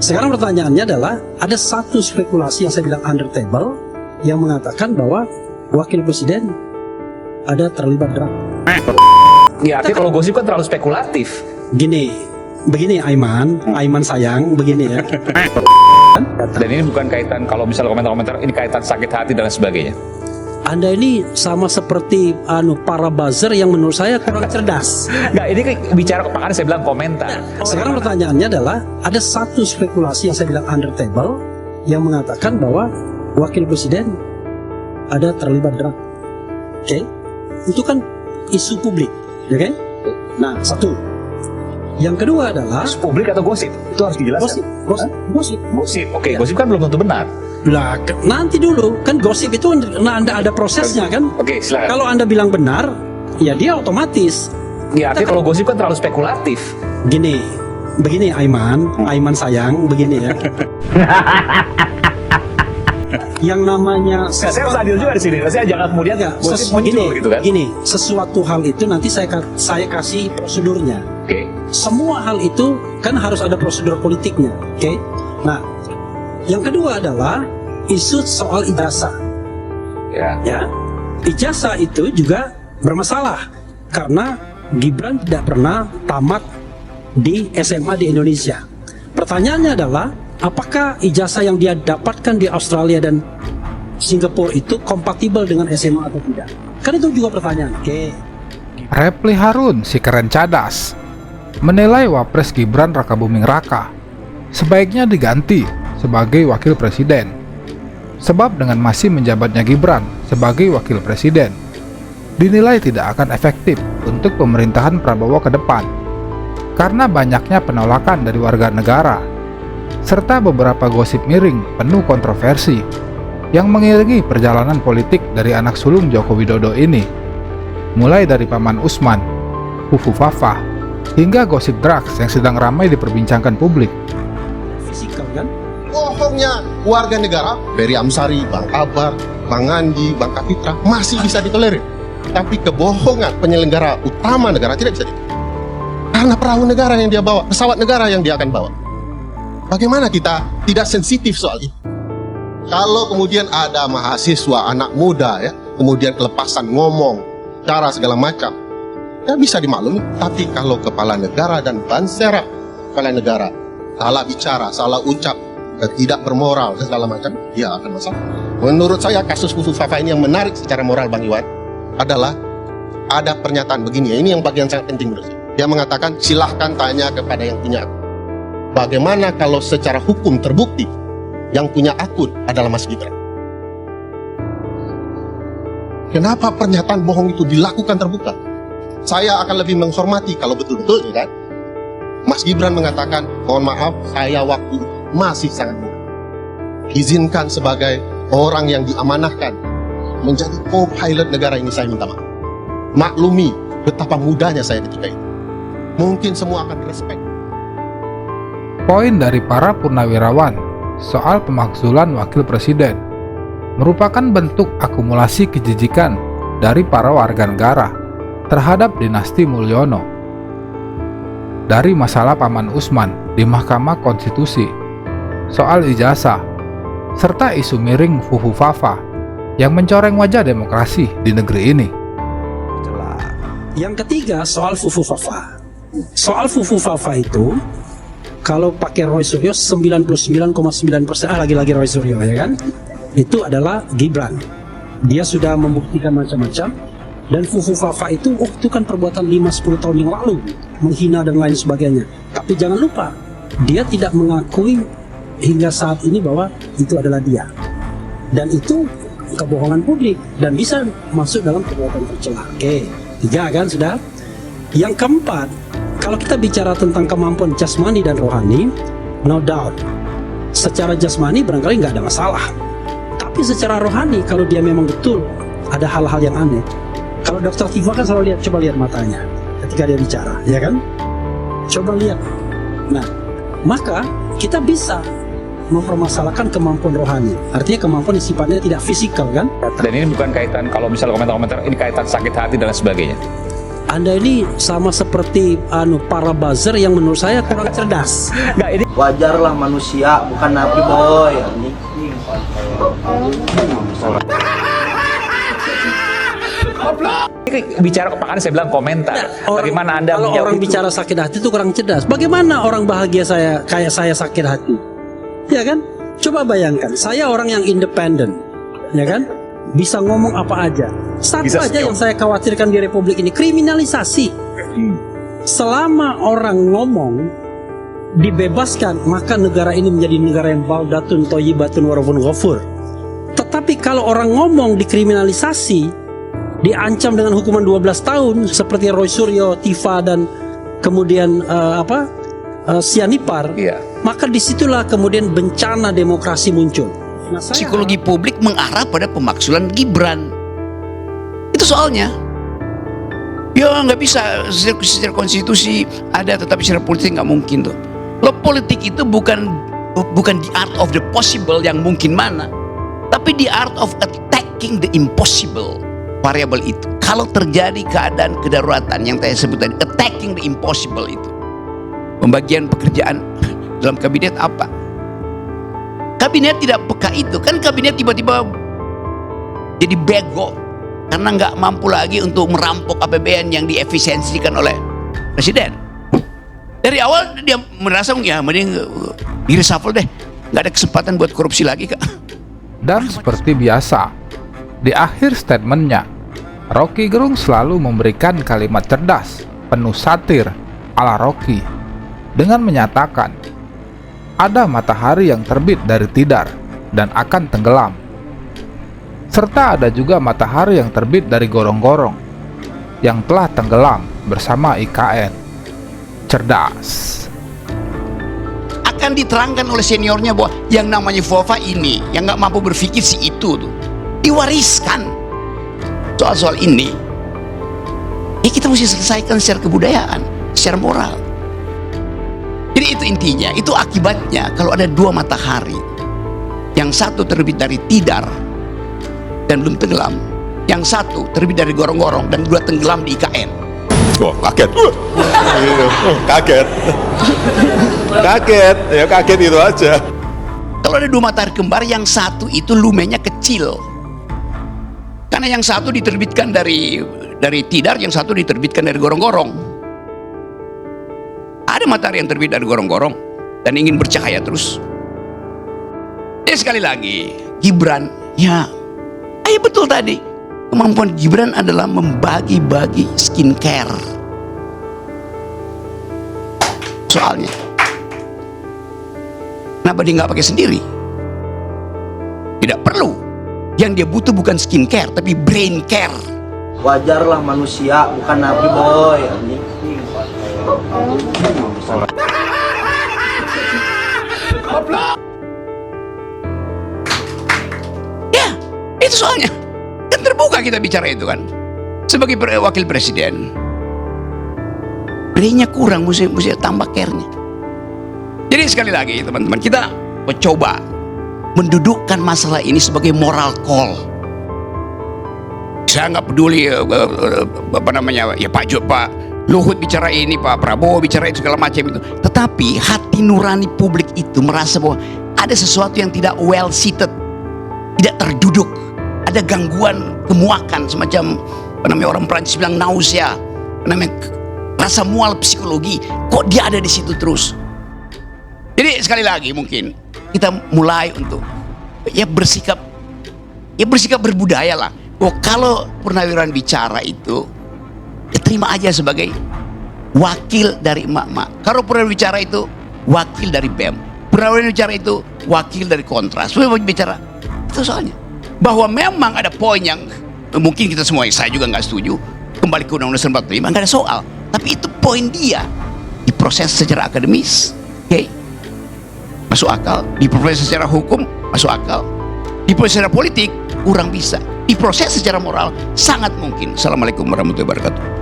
Sekarang pertanyaannya adalah, ada satu spekulasi yang saya bilang under table yang mengatakan bahwa wakil presiden ada terlibat drug. Ya, artinya kalau gosip kan terlalu spekulatif. Begini Aiman sayang, begini ya. Dan ini bukan kaitan, kalau misalnya komentar-komentar, ini kaitan sakit hati dan sebagainya. Anda ini sama seperti para buzzer yang menurut saya kurang cerdas. Nggak, ini bicara, makanya saya bilang komentar. Sekarang pertanyaannya adalah, ada satu spekulasi yang saya bilang under table yang mengatakan bahwa wakil presiden ada terlibat drug. Oke? Itu kan isu publik, ya kan? Nah, satu. Yang kedua adalah Publik atau gosip? Itu harus dijelaskan. Gosip. Oke, Ya. gosip kan belum tentu benar. lah, nanti dulu kan gosip itu Anda ada prosesnya kan? Oke, silakan. Kalau Anda bilang benar, ya dia otomatis. Ya, artinya kalau gosip kan terlalu spekulatif. Begini Aiman sayang, begini ya. Yang namanya Saya harus adil juga di sini. Saya jangan kemudian gosip muncul gitu kan. Gini, sesuatu hal itu nanti saya kasih prosedurnya. Oke. Semua hal itu kan harus ada prosedur politiknya, oke? Nah, yang kedua adalah isu soal ijazah. Ya, ijazah itu juga bermasalah karena Gibran tidak pernah tamat di SMA di Indonesia. Pertanyaannya adalah, apakah ijazah yang dia dapatkan di Australia dan Singapura itu kompatibel dengan SMA atau tidak? Kan itu juga pertanyaan. Oke. Reply Harun si keren cadas menilai Wapres Gibran Rakabuming Raka sebaiknya diganti sebagai wakil presiden, sebab dengan masih menjabatnya Gibran sebagai wakil presiden dinilai tidak akan efektif untuk pemerintahan Prabowo ke depan karena banyaknya penolakan dari warga negara serta beberapa gosip miring penuh kontroversi yang mengiringi perjalanan politik dari anak sulung Joko Widodo ini, mulai dari Paman Usman, Fufu Fafa, hingga gosip drugs yang sedang ramai diperbincangkan publik. Fisikal kan? Bohongnya warga negara, Ferry Amsari, Bang Akbar, Bang Andi, Bang Kapitra masih bisa ditolerir. Tapi kebohongan penyelenggara utama negara tidak bisa ditolerir. Karena perahu negara yang dia bawa, pesawat negara yang dia akan bawa. Bagaimana kita tidak sensitif soal itu? Kalau kemudian ada mahasiswa, anak muda ya, kemudian kelepasan ngomong, cara segala macam, ya bisa dimaklumi. Tapi kalau kepala negara dan banserap kepala negara salah bicara, salah ucap, tidak bermoral dan segala macam, ya akan masalah. Menurut saya kasus Fufu Fafa ini yang menarik secara moral, Bang Iwan, adalah ada pernyataan begini. Ini yang bagian sangat penting menurut saya. Dia mengatakan, silahkan tanya kepada yang punya akun. Bagaimana kalau secara hukum terbukti yang punya akun adalah Mas Gibran? Kenapa pernyataan bohong itu dilakukan terbuka? Saya akan lebih menghormati kalau betul-betul ya kan, Mas Gibran mengatakan, mohon maaf, saya waktu masih sangat muda. Izinkan sebagai orang yang diamanahkan menjadi co-pilot negara ini, saya minta maaf. Maklumi betapa mudanya saya ketika itu. Mungkin semua akan respect. Poin dari para purnawirawan soal pemakzulan wakil presiden merupakan bentuk akumulasi kejijikan dari para warga negara terhadap dinasti Mulyono. Dari masalah Paman Usman di Mahkamah Konstitusi, soal ijazah, serta isu miring Fufu Fafa yang mencoreng wajah demokrasi di negeri ini. Yang ketiga, soal Fufu Fafa. Soal Fufu Fafa itu, kalau pakai Roy Suryo 99,9%, lagi-lagi Roy Suryo ya kan, itu adalah Gibran. Dia sudah membuktikan macam-macam. Dan Fufu Fafa itu, itu kan perbuatan 5-10 tahun yang lalu, menghina dan lain sebagainya. Tapi jangan lupa, dia tidak mengakui hingga saat ini bahwa itu adalah dia. Dan itu kebohongan publik dan bisa masuk dalam perbuatan tercela. Oke, 3 kan sudah. Yang keempat, kalau kita bicara tentang kemampuan jasmani dan rohani, no doubt, secara jasmani barangkali nggak ada masalah. Tapi secara rohani, kalau dia memang betul ada hal-hal yang aneh. Kalau Dr. Tifa kan selalu lihat, coba lihat matanya ketika dia bicara, ya kan? Coba lihat. Nah, maka kita bisa mempermasalahkan kemampuan rohani. Artinya kemampuan yang sifatnya tidak fisikal kan? Dan ini bukan kaitan, kalau misalnya komentar-komentar, ini kaitan sakit hati dan sebagainya. Anda ini sama seperti para buzzer yang menurut saya kurang cerdas. Nggak, ini Wajarlah manusia, bukan nabi boy. bicara makanya saya bilang komentar. Bagaimana Anda kalau menjawab orang itu? bicara sakit hati itu kurang cerdas. Bagaimana orang bahagia kayak saya sakit hati? Ya kan? Coba bayangkan, saya orang yang independen, ya kan? Bisa ngomong apa aja. Satu Bisa aja senyum. yang saya khawatirkan di Republik ini, kriminalisasi. Selama orang ngomong dibebaskan, maka negara ini menjadi negara yang baldatun thayyibatun warabun ghafur. Tetapi kalau orang ngomong dikriminalisasi, diancam dengan hukuman 12 tahun seperti Roy Suryo, Tifa dan kemudian Sianipar, Iya. maka disitulah kemudian bencana demokrasi muncul. Nah, Psikologi publik mengarah pada pemaksulan Gibran. Itu soalnya. Ya nggak bisa secara konstitusi ada, tetapi secara politik nggak mungkin tuh. Lo politik itu bukan the art of the possible yang mungkin mana, tapi the art of attacking the impossible. Variabel itu. Kalau terjadi keadaan kedaruratan yang saya sebut tadi, attacking the impossible itu. Pembagian pekerjaan dalam kabinet apa? Kabinet tidak peka itu. Kan kabinet tiba-tiba jadi bego karena nggak mampu lagi untuk merampok APBN yang diefisiensikan oleh presiden. Dari awal dia merasa ya mending di reshuffle deh, nggak ada kesempatan buat korupsi lagi kak. Dan seperti biasa, di akhir statementnya, Rocky Gerung selalu memberikan kalimat cerdas, penuh satir, ala Rocky, dengan menyatakan, ada matahari yang terbit dari Tidar dan akan tenggelam. Serta ada juga matahari yang terbit dari Gorong-Gorong, yang telah tenggelam bersama IKN. Cerdas. Akan diterangkan oleh seniornya bahwa yang namanya Fova ini, yang nggak mampu berpikir si itu tuh, diwariskan. Soal-soal ini ya kita mesti selesaikan secara kebudayaan, secara moral. Jadi itu intinya, itu akibatnya kalau ada dua matahari, yang satu terbit dari Tidar dan belum tenggelam, yang satu terbit dari Gorong-Gorong dan dua tenggelam di IKN. Wah, kaget. Kaget. Kaget, ya kaget itu aja. Kalau ada dua matahari kembar, yang satu itu lumenya kecil. Karena yang satu diterbitkan dari Tidar, yang satu diterbitkan dari Gorong-Gorong. Ada matahari yang terbit dari Gorong-Gorong dan ingin bercahaya terus. Jadi sekali lagi, Gibran, ya betul tadi. Kemampuan Gibran adalah membagi-bagi skincare. Soalnya, kenapa dia nggak pakai sendiri? Tidak perlu. Yang dia butuh bukan skincare, tapi brain care. Wajarlah manusia, bukan nabi boy. Ya, itu soalnya. Kan terbuka kita bicara itu kan. Sebagai wakil presiden, brainnya kurang, mesti tambah care-nya. Jadi sekali lagi teman-teman, kita mencoba mendudukkan masalah ini sebagai moral call. Saya nggak peduli Pak Luhut bicara ini, Pak Prabowo bicara itu, segala macam itu. Tetapi hati nurani publik itu merasa bahwa ada sesuatu yang tidak well seated, tidak terduduk, ada gangguan kemuakan semacam orang Prancis bilang nausea, rasa mual psikologi. Kok dia ada di situ terus? Jadi sekali lagi mungkin kita mulai untuk bersikap berbudaya lah. Kalau Purnawirawan bicara itu, terima aja sebagai wakil dari emak-emak. Kalau Purnawirawan bicara itu wakil dari BEM, Purnawirawan bicara itu wakil dari Kontras. Semua bicara itu soalnya bahwa memang ada poin yang mungkin kita semua, saya juga nggak setuju, kembali ke Undang-Undang 45, nggak ada soal. Tapi itu poin dia diproses secara akademis, masuk akal. Diproses secara hukum masuk akal. Diproses secara politik kurang bisa. Diproses secara moral sangat mungkin. Assalamualaikum warahmatullahi wabarakatuh.